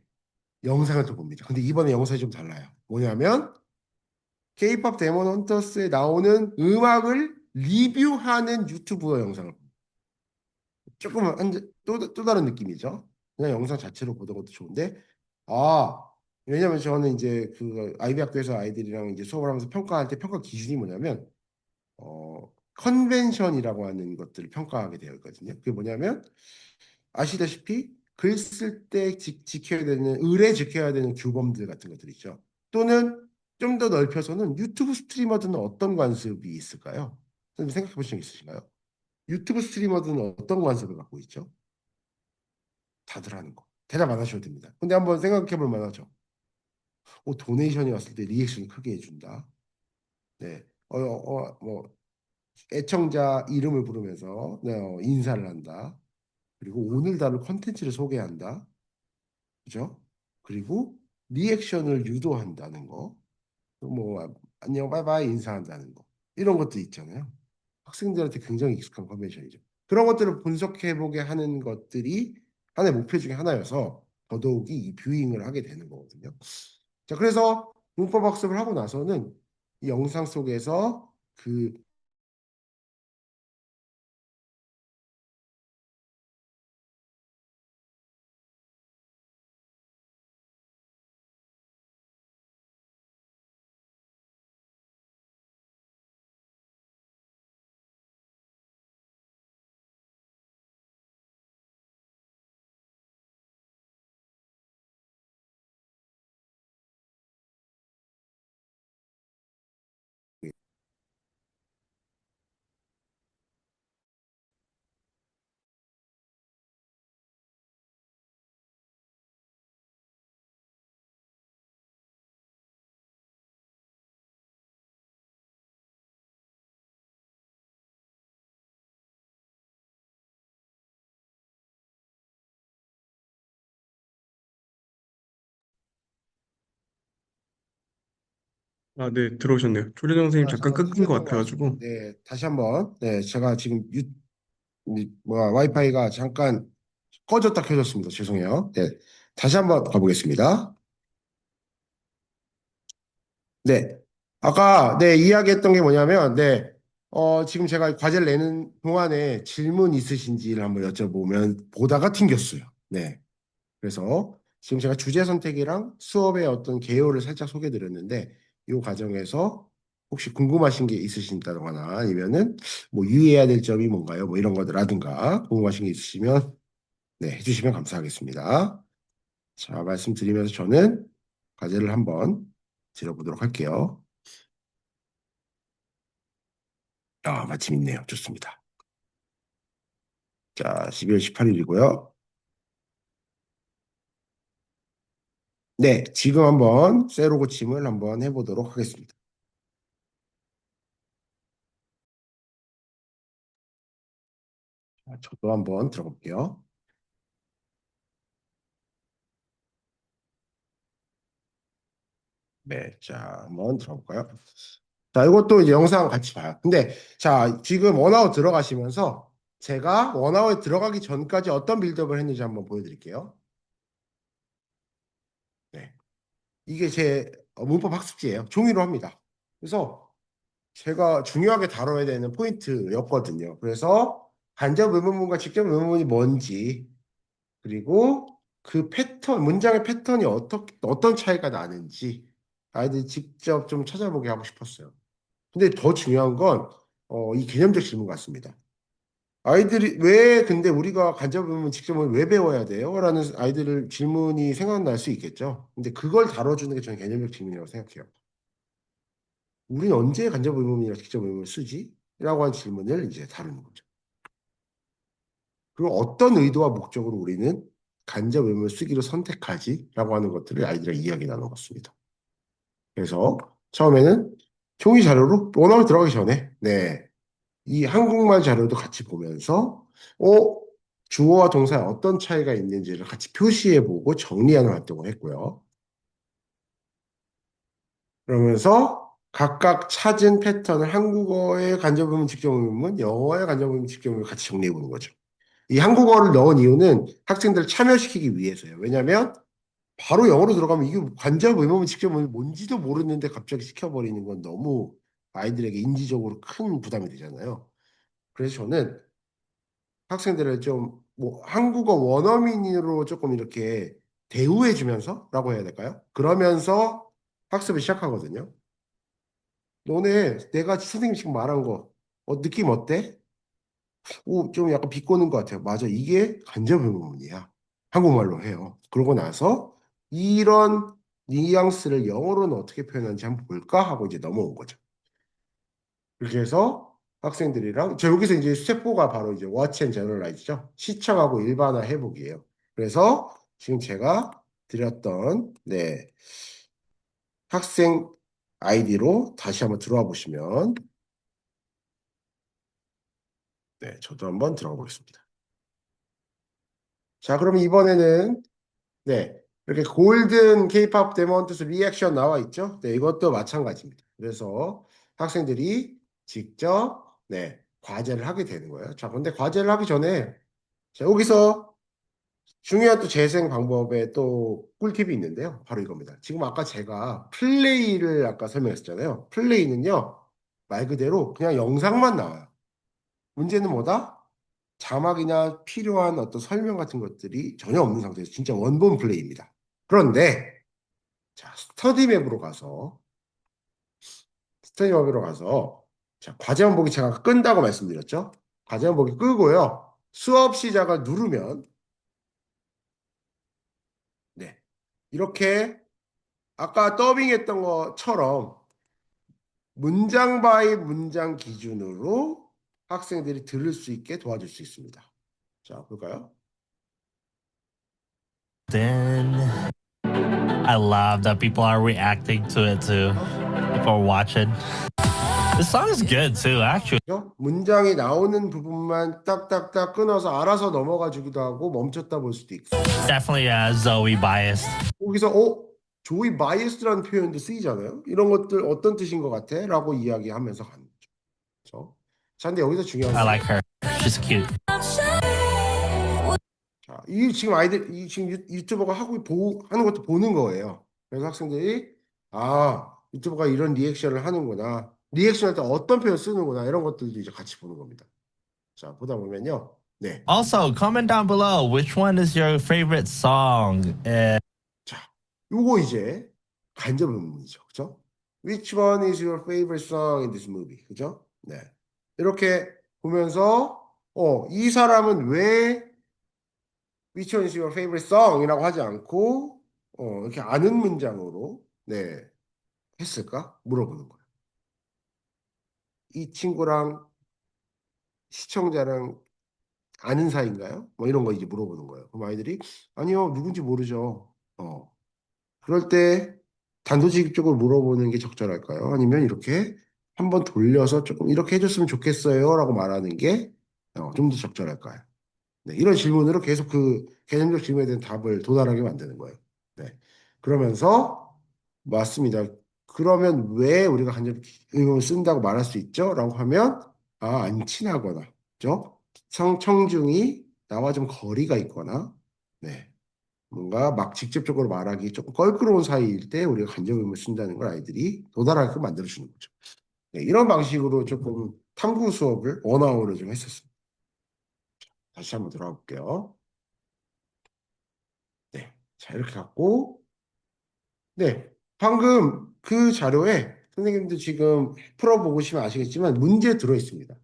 영상을 또 봅니다. 근데 이번에 영상이 좀 달라요. 뭐냐면, K-pop 데몬 헌터스에 나오는 음악을 리뷰하는 유튜브 영상을 봅니다. 조금 또 다른 느낌이죠. 그냥 영상 자체로 보던 것도 좋은데, 아, 왜냐면 저는 이제 그 아이비 학교에서 아이들이랑 이제 수업을 하면서 평가할 때 평가 기준이 뭐냐면, 컨벤션이라고 하는 것들을 평가하게 되어 있거든요. 그게 뭐냐면 아시다시피 글 쓸 때 지켜야 되는 을에 지켜야 되는 규범들 같은 것들 있죠. 또는 좀 더 넓혀서는 유튜브 스트리머들은 어떤 관습이 있을까요? 선생님 생각해 보신 적 있으신가요? 유튜브 스트리머들은 어떤 관습을 갖고 있죠? 다들 하는 거. 대답 안 하셔도 됩니다. 근데 한번 생각해 볼 만하죠. 도네이션이 왔을 때 리액션을 크게 해준다. 네. 뭐 애청자 이름을 부르면서 네, 인사를 한다. 그리고 오늘 다룰 컨텐츠를 소개한다. 그죠? 그리고 리액션을 유도한다는 거. 뭐 안녕 바이바이 인사한다는 거. 이런 것도 있잖아요. 학생들한테 굉장히 익숙한 컨벤션이죠. 그런 것들을 분석해 보게 하는 것들이 하나의 목표 중에 하나여서 더더욱이 이 뷰잉을 하게 되는 거거든요. 자, 그래서 문법 학습을 하고 나서는 이 영상 속에서 그 아, 네, 들어오셨네요. 조리경 선생님 잠깐 잠깐 끊긴 것 끊겼던 것 같습니다. 같아가지고. 네, 다시 한번. 네, 제가 지금 와이파이가 잠깐 꺼졌다 켜졌습니다. 죄송해요. 네, 다시 한번 가보겠습니다. 네, 아까 네 이야기했던 게 뭐냐면, 네, 지금 제가 과제를 내는 동안에 질문 있으신지를 한번 여쭤보면 보다가 튕겼어요. 네, 그래서 지금 제가 주제 선택이랑 수업의 어떤 개요를 살짝 소개드렸는데, 이 과정에서 혹시 궁금하신 게 있으신다거나 아니면은 뭐 유의해야 될 점이 뭔가요? 뭐 이런 거라든가 궁금하신 게 있으시면 네, 해주시면 감사하겠습니다. 자, 말씀드리면서 저는 과제를 한번 드려보도록 할게요. 아, 마침 있네요. 좋습니다. 자, 12월 18일이고요. 네, 지금 한번 세로 고침을 한번 해보도록 하겠습니다. 자, 저도 한번 들어볼게요. 네, 자, 한번 들어볼까요? 자, 이것도 이제 영상 같이 봐요. 근데, 자, 지금 원아웃 들어가시면서 제가 원아웃에 들어가기 전까지 어떤 빌드업을 했는지 한번 보여드릴게요. 네. 이게 제 문법 학습지예요. 종이로 합니다. 그래서 제가 중요하게 다뤄야 되는 포인트였거든요. 그래서 간접 의문문과 직접 의문문이 뭔지, 그리고 그 패턴, 문장의 패턴이 어떤 차이가 나는지 아이들이 직접 좀 찾아보게 하고 싶었어요. 근데 더 중요한 건, 이 개념적 질문 같습니다. 아이들이 왜 근데 우리가 간접 의문, 직접 의문 왜 배워야 돼요? 라는 아이들 질문이 생각날 수 있겠죠. 근데 그걸 다뤄주는 게 저는 개념적 질문이라고 생각해요. 우리는 언제 간접 의문이나 직접 의문을 쓰지? 라고 하는 질문을 이제 다루는 거죠. 그리고 어떤 의도와 목적으로 우리는 간접 의문을 쓰기로 선택하지? 라고 하는 것들을 아이들과 이야기 나눠봤습니다. 그래서 처음에는 종이 자료로 원어를 들어가기 전에 네, 이 한국말 자료도 같이 보면서 주어와 동사에 어떤 차이가 있는지를 같이 표시해보고 정리하는 활동을 했고요. 그러면서 각각 찾은 패턴을 한국어의 간접의문, 직접의문, 영어의 간접의문, 직접의문 같이 정리해보는 거죠. 이 한국어를 넣은 이유는 학생들을 참여시키기 위해서예요. 왜냐하면 바로 영어로 들어가면 이게 간접의문, 직접의문이 뭔지도 모르는데 갑자기 시켜버리는 건 너무 아이들에게 인지적으로 큰 부담이 되잖아요. 그래서 저는 학생들을 좀 뭐 한국어 원어민으로 조금 이렇게 대우해 주면서라고 해야 될까요? 그러면서 학습을 시작하거든요. 너네 내가 선생님 지금 말한 거 느낌 어때? 좀 약간 비꼬는 것 같아요. 맞아, 이게 간접 의문문이야. 한국말로 해요. 그러고 나서 이런 뉘앙스를 영어로는 어떻게 표현하는지 한번 볼까 하고 이제 넘어온 거죠. 그렇게 해서 학생들이랑 저 여기서 이제 스텝4가 바로 이제 Watch and Generalize죠. 시청하고 일반화 해보기예요. 그래서 지금 제가 드렸던 네, 학생 아이디로 다시 한번 들어와 보시면 네, 저도 한번 들어가 보겠습니다. 자, 그럼 이번에는 네, 이렇게 골든 K-pop 데몬트스 리액션 나와 있죠? 네, 이것도 마찬가지입니다. 그래서 학생들이 직접 네, 과제를 하게 되는 거예요. 자, 근데 과제를 하기 전에 자, 여기서 중요한 또 재생 방법에 또 꿀팁이 있는데요. 바로 이겁니다. 지금 아까 제가 플레이를 아까 설명했잖아요. 플레이는요, 말 그대로 그냥 영상만 나와요. 문제는 뭐다? 자막이나 필요한 어떤 설명 같은 것들이 전혀 없는 상태에서 진짜 원본 플레이입니다. 그런데, 자, 스터디맵으로 가서, 자, 과제만 보기 제가 끈다고 말씀드렸죠? 과제만 보기 끄고요. 수업 시작을 누르면, 네. 이렇게 아까 더빙했던 것처럼 문장 바이 문장 기준으로 학생들이 들을 수 있게 도와줄 수 있습니다. 자, 볼까요? Then I love that people are reacting to it too. People are watching. This song is good too, actually. 문장이 나오는 부분만 딱딱딱 끊어서 알아서 넘어가 주기도 하고 멈췄다 볼 수도 있고 Definitely Zoe biased. 거기서 조이 바이어스라는 표현도 쓰이잖아요. 이런 것들 어떤 뜻인 것 같아? 라고 이야기하면서 가는 거죠. 그렇죠? 자, 근데 여기서 중요한 I 건 like her. She's cute. 자, 이 지금 아이들 이 지금 유튜버가 하는 것도 보는 거예요. 그래서 학생들이 유튜버가 이런 리액션을 하는구나. 리액션할 때 어떤 표현 쓰는구나. 이런 것들도 이제 같이 보는 겁니다. 자, 보다 보면요. 네. Also, comment down below which one is your favorite song. 자, 요거 이제 간접 의문이죠. 그죠? Which one is your favorite song in this movie? 그죠? 네. 이렇게 보면서 이 사람은 왜 Which one is your favorite song? 이라고 하지 않고 이렇게 아는 문장으로 네, 했을까? 물어보는 거예요. 이 친구랑 시청자랑 아는 사이인가요? 뭐 이런 거 이제 물어보는 거예요. 그럼 아이들이 아니요, 누군지 모르죠. 그럴 때 단도직입적으로 물어보는 게 적절할까요? 아니면 이렇게 한번 돌려서 조금 이렇게 해줬으면 좋겠어요라고 말하는 게 좀 더 적절할까요? 네, 이런 질문으로 계속 그 개념적 질문에 대한 답을 도달하게 만드는 거예요. 네, 그러면서 맞습니다. 그러면 왜 우리가 간접 의문을 쓴다고 말할 수 있죠? 라고 하면 안 친하거나, 그죠? 청중이 나와 좀 거리가 있거나, 네, 뭔가 막 직접적으로 말하기 조금 껄끄러운 사이일 때 우리가 간접음을 쓴다는 걸 아이들이 도달하게끔 만들어주는 거죠. 네, 이런 방식으로 조금 탐구 수업을 원어원을 좀 했었습니다. 다시 한번 들어가 볼게요. 네, 자 이렇게 갖고 네, 방금 그 자료에 선생님도 지금 풀어보시면 아시겠지만 문제 들어있습니다.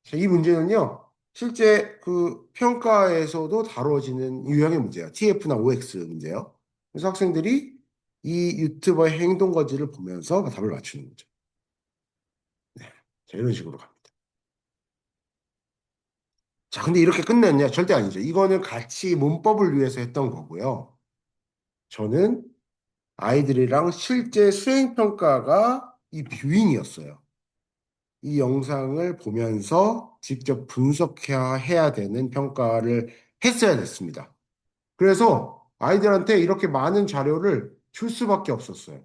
자, 이 문제는요. 실제 그 평가에서도 다뤄지는 유형의 문제예요. TF나 OX 문제요. 그래서 학생들이 이 유튜버의 행동 거지를 보면서 답을 맞추는 거죠. 네. 자, 이런 식으로 갑니다. 자, 근데 이렇게 끝냈냐? 절대 아니죠. 이거는 같이 문법을 위해서 했던 거고요. 저는 아이들이랑 실제 수행평가가 이 뷰잉이었어요. 이 영상을 보면서 직접 분석해야 되는 평가를 했어야 됐습니다. 그래서 아이들한테 이렇게 많은 자료를 줄 수밖에 없었어요.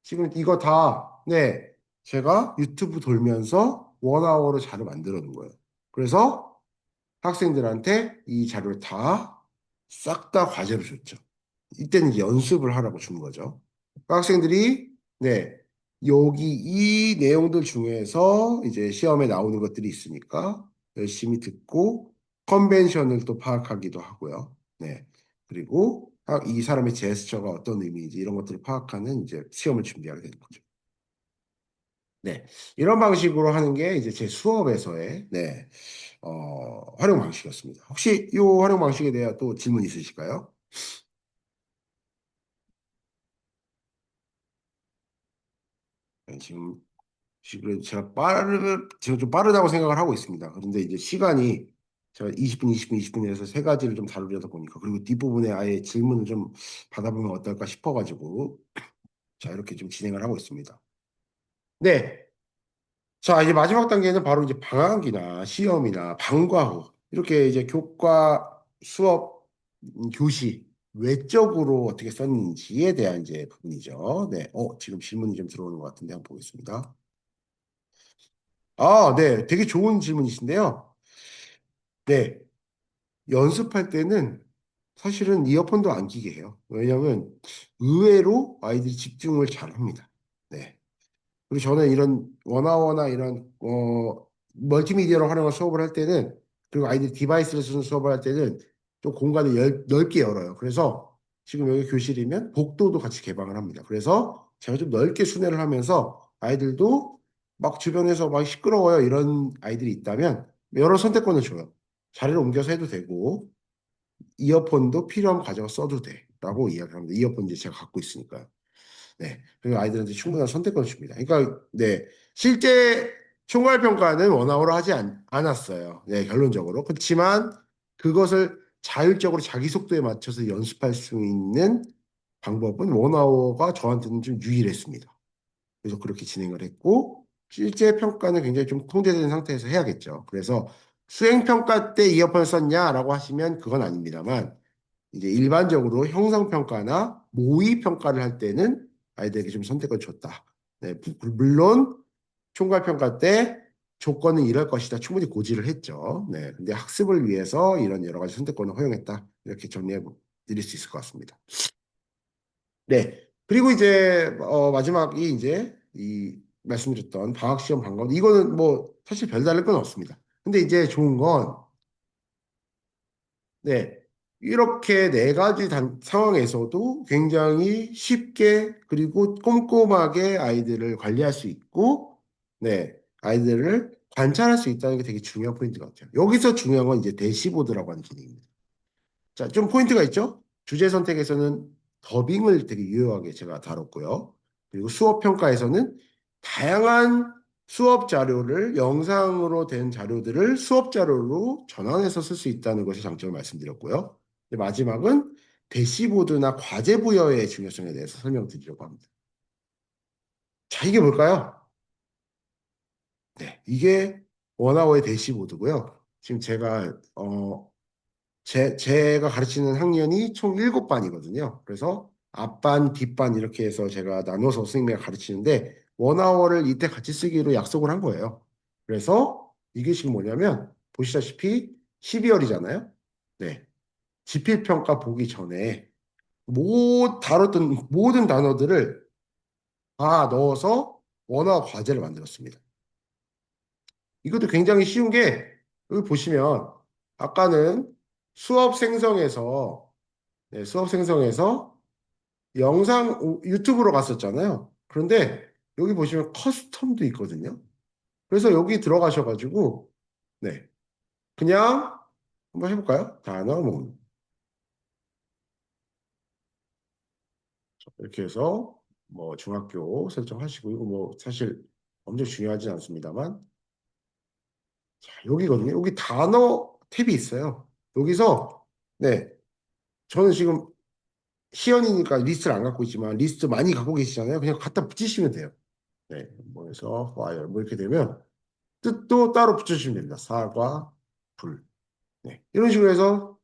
지금 이거 다, 네, 제가 유튜브 돌면서 원아워로 자료 만들어 놓은 거예요. 그래서 학생들한테 이 자료를 싹 다 과제로 줬죠. 이때는 이제 연습을 하라고 준 거죠. 그러니까 학생들이, 네, 여기 이 내용들 중에서 이제 시험에 나오는 것들이 있으니까 열심히 듣고 컨벤션을 또 파악하기도 하고요. 네. 그리고 이 사람의 제스처가 어떤 의미인지 이런 것들을 파악하는 이제 시험을 준비하게 되는 거죠. 네. 이런 방식으로 하는 게 이제 제 수업에서의 네. 활용 방식이었습니다. 혹시 이 활용 방식에 대한 또 질문 있으실까요? 네, 지금 제가 좀 빠르다고 생각을 하고 있습니다. 그런데 이제 시간이 제가 20분, 20분, 20분 해서 세 가지를 좀 다루려다 보니까 그리고 뒷부분에 아예 질문을 좀 받아보면 어떨까 싶어가지고 자, 이렇게 좀 진행을 하고 있습니다. 네. 자, 이제 마지막 단계는 바로 이제 방학이나 시험이나 방과 후 이렇게 이제 교과, 수업, 교시 외적으로 어떻게 썼는지에 대한 이제 부분이죠. 네. 지금 질문이 좀 들어오는 것 같은데 한번 보겠습니다. 네. 되게 좋은 질문이신데요. 네. 연습할 때는 사실은 이어폰도 안 끼게 해요. 왜냐하면 의외로 아이들이 집중을 잘 합니다. 네. 그리고 저는 이런 원어원이나 이런 멀티미디어를 활용한 수업을 할 때는 그리고 아이들 디바이스를 쓰는 수업을 할 때는 좀 공간을 넓게 열어요. 그래서 지금 여기 교실이면 복도도 같이 개방을 합니다. 그래서 제가 좀 넓게 순회를 하면서 아이들도 막 주변에서 막 시끄러워요 이런 아이들이 있다면 여러 선택권을 줘요. 자리를 옮겨서 해도 되고 이어폰도 필요하면 가져가 써도 돼라고 이야기합니다. 이어폰 이제 제가 갖고 있으니까요. 네. 그리고 아이들한테 충분한 선택권을 줍니다. 그러니까, 네. 실제 총괄평가는 원아웃으로 하지 않았어요. 네, 결론적으로. 그렇지만 그것을 자율적으로 자기 속도에 맞춰서 연습할 수 있는 방법은 원아웃가 저한테는 좀 유일했습니다. 그래서 그렇게 진행을 했고, 실제 평가는 굉장히 좀 통제된 상태에서 해야겠죠. 그래서 수행평가 때 이어폰을 썼냐라고 하시면 그건 아닙니다만, 이제 일반적으로 형성평가나 모의평가를 할 때는 아이들에게 좀 선택을 줬다. 네, 물론 총괄평가 때 조건은 이럴 것이다. 충분히 고지를 했죠. 네, 근데 학습을 위해서 이런 여러 가지 선택권을 허용했다. 이렇게 정리해 드릴 수 있을 것 같습니다. 네. 그리고 이제 마지막이 이제 이 말씀드렸던 방학시험 방과후 이거는 뭐 사실 별다를 건 없습니다. 근데 이제 좋은 건 네. 이렇게 네 가지 상황에서도 굉장히 쉽게 그리고 꼼꼼하게 아이들을 관리할 수 있고 네. 아이들을 관찰할 수 있다는 게 되게 중요한 포인트 같아요. 여기서 중요한 건 이제 대시보드라고 하는 기능입니다. 자, 좀 포인트가 있죠? 주제 선택에서는 더빙을 되게 유효하게 제가 다뤘고요. 그리고 수업 평가에서는 다양한 수업 자료를 영상으로 된 자료들을 수업 자료로 전환해서 쓸 수 있다는 것이 장점을 말씀드렸고요. 마지막은 대시보드나 과제 부여의 중요성에 대해서 설명드리려고 합니다. 자, 이게 뭘까요? 네, 이게 원아워의 대시보드고요. 지금 제가 가르치는 학년이 총 7반이거든요. 그래서 앞반, 뒷반 이렇게 해서 제가 나눠서 선생님이 가르치는데 원아워를 이때 같이 쓰기로 약속을 한 거예요. 그래서 이게 지금 뭐냐면 보시다시피 12월이잖아요. 네. 지필평가 보기 전에 다뤘던 모든 단어들을 다 넣어서 원어와 과제를 만들었습니다. 이것도 굉장히 쉬운 게 여기 보시면 아까는 수업 생성에서 수업 생성에서 영상 유튜브로 갔었잖아요. 그런데 여기 보시면 커스텀도 있거든요. 그래서 여기 들어가셔가지고 네 그냥 한번 해볼까요? 단어 모음 이렇게 해서 뭐 중학교 설정하시고 이거 뭐 사실 엄청 중요하진 않습니다만 자, 여기거든요. 여기 단어 탭이 있어요. 여기서 네 저는 지금 시연이니까 리스트를 안 갖고 있지만 리스트 많이 갖고 계시잖아요. 그냥 갖다 붙이시면 돼요. 네, 뭐 해서 fire 뭐 이렇게 되면 뜻도 따로 붙여주시면 됩니다. 사과, 불. 네, 이런 식으로 해서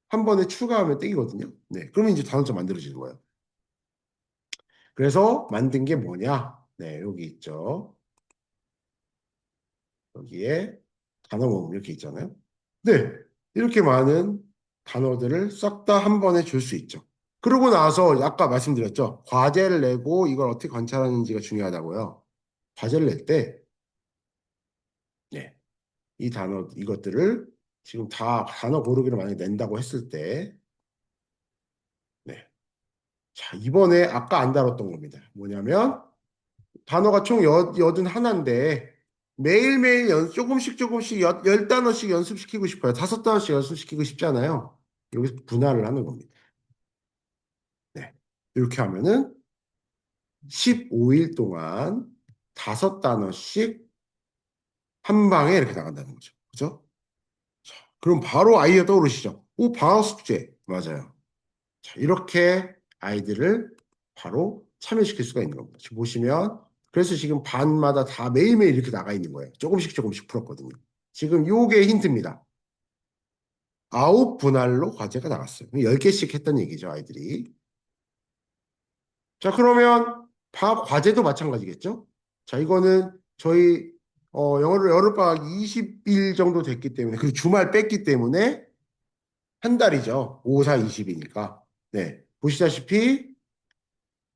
한 번에 추가하면 땡이거든요. 네, 그러면 이제 단어점 만들어지는 거예요. 그래서 만든 게 뭐냐? 네, 여기 있죠. 여기에 단어 모음 이렇게 있잖아요. 네, 이렇게 많은 단어들을 싹 다 한 번에 줄 수 있죠. 그러고 나서 아까 말씀드렸죠. 과제를 내고 이걸 어떻게 관찰하는지가 중요하다고요. 과제를 낼 때, 네, 이 이것들을 지금 다 단어 고르기를 만약에 낸다고 했을 때, 네. 자, 이번에 아까 안 다뤘던 겁니다. 뭐냐면, 단어가 총 81인데, 매일매일 조금씩 열 단어씩 연습시키고 싶어요. 5단어씩 연습시키고 싶잖아요. 여기서 분할을 하는 겁니다. 네. 이렇게 하면은 15일 동안 5단어씩 한 방에 이렇게 나간다는 거죠. 그죠? 자, 그럼 바로 아이디어 떠오르시죠? 오, 방학 숙제. 맞아요. 자, 이렇게 아이들을 바로 참여시킬 수가 있는 겁니다. 지금 보시면, 그래서 지금 반마다 다 매일매일 이렇게 나가 있는 거예요. 조금씩 풀었거든요. 지금 요게 힌트입니다. 9분할로 과제가 나갔어요. 10개씩 했던 얘기죠, 아이들이. 자, 그러면 방학 과제도 마찬가지겠죠? 자, 이거는 저희 영어를 여름방학 20일 정도 됐기 때문에 그리고 주말 뺐기 때문에 한 달이죠. 5, 4, 20이니까. 네. 보시다시피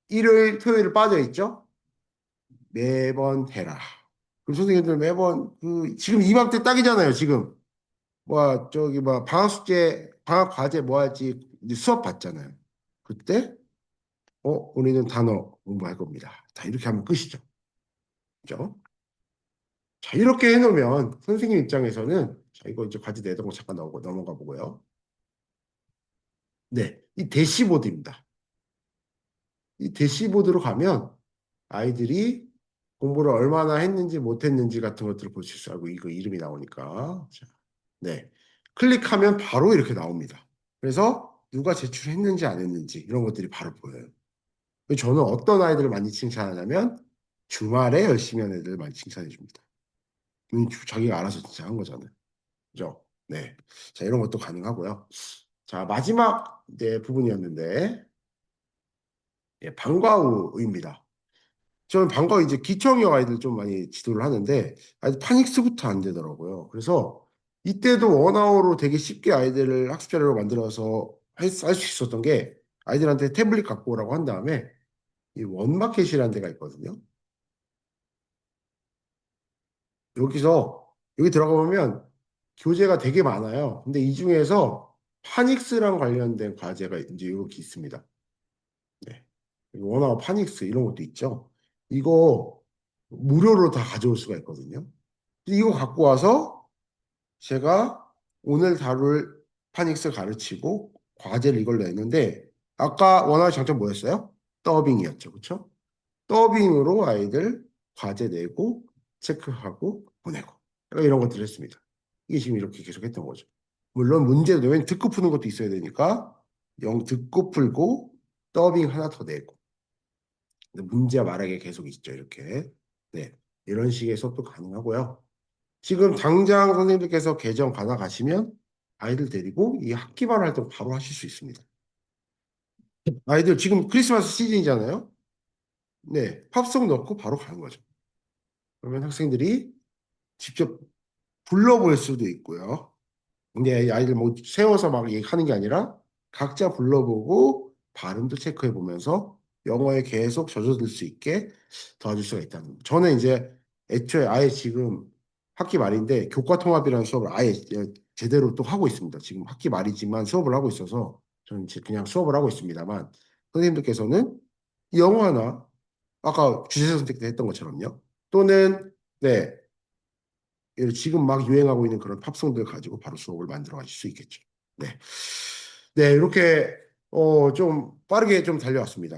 일요일, 토요일 빠져 있죠? 매번 해라. 그럼 선생님들 매번 지금 이맘때 딱이잖아요, 지금. 방학 숙제, 방학 과제 뭐 할지 이제 수업 받잖아요. 그때 우리는 단어 공부할 겁니다. 자, 이렇게 하면 끝이죠. 그죠? 자, 이렇게 해놓으면 선생님 입장에서는 자, 이거 이제 과제 내던 거 잠깐 넘어가 보고요. 네, 이 대시보드입니다. 이 대시보드로 가면 아이들이 공부를 얼마나 했는지 못했는지 같은 것들을 볼 수 있어요. 이거 이름이 나오니까. 자, 네, 클릭하면 바로 이렇게 나옵니다. 그래서 누가 제출했는지 안 했는지 이런 것들이 바로 보여요. 저는 어떤 아이들을 많이 칭찬하냐면 주말에 열심히 하는 애들을 많이 칭찬해 줍니다. 자기가 알아서 진짜 한 거잖아요. 그죠? 네. 자, 이런 것도 가능하고요. 자, 마지막 이제 부분이었는데, 예, 방과 후입니다. 저는 방과 후 이제 기초학력 아이들 좀 많이 지도를 하는데, 아이들 파닉스부터 안 되더라고요. 그래서 이때도 원어우로 되게 쉽게 아이들을 학습 자료로 만들어서 할 수 있었던 게, 아이들한테 태블릿 갖고 오라고 한 다음에, 이 원마켓이라는 데가 있거든요. 여기 들어가 보면 교재가 되게 많아요. 근데 이 중에서 파닉스랑 관련된 과제가 이제 여기 있습니다. 네. 원어와 파닉스 이런 것도 있죠. 이거 무료로 다 가져올 수가 있거든요. 이거 갖고 와서 제가 오늘 다룰 파닉스 가르치고 과제를 이걸로 냈는데 아까 원어의 장점 뭐였어요? 더빙이었죠. 그렇죠? 더빙으로 아이들 과제 내고 체크하고 보내고 이런 것들을 했습니다. 이게 지금 이렇게 계속 했던 거죠. 물론 문제도 왜냐면 듣고 푸는 것도 있어야 되니까 듣고 풀고 더빙 하나 더 내고 문제와 말하기 계속 있죠. 이렇게 네 이런 식의 수업도 가능하고요. 지금 당장 선생님들께서 계정 받아 가시면 아이들 데리고 이 학기말 활동 바로 하실 수 있습니다. 아이들 지금 크리스마스 시즌이잖아요. 네, 팝송 넣고 바로 가는 거죠. 그러면 학생들이 직접 불러볼 수도 있고요. 근데 아이들 뭐 세워서 막 얘기하는 게 아니라 각자 불러보고 발음도 체크해 보면서 영어에 계속 젖어들 수 있게 도와줄 수가 있다는 거죠. 저는 이제 애초에 아예 지금 학기 말인데 교과 통합이라는 수업을 아예 제대로 또 하고 있습니다. 지금 학기 말이지만 수업을 하고 있어서 저는 이제 그냥 수업을 하고 있습니다만 선생님들께서는 영어나 아까 주제 선택 때 했던 것처럼요. 또는 네 지금 막 유행하고 있는 그런 팝송들 가지고 바로 수업을 만들어 가실 수 있겠죠. 네. 네, 이렇게 좀 빠르게 좀 달려왔습니다.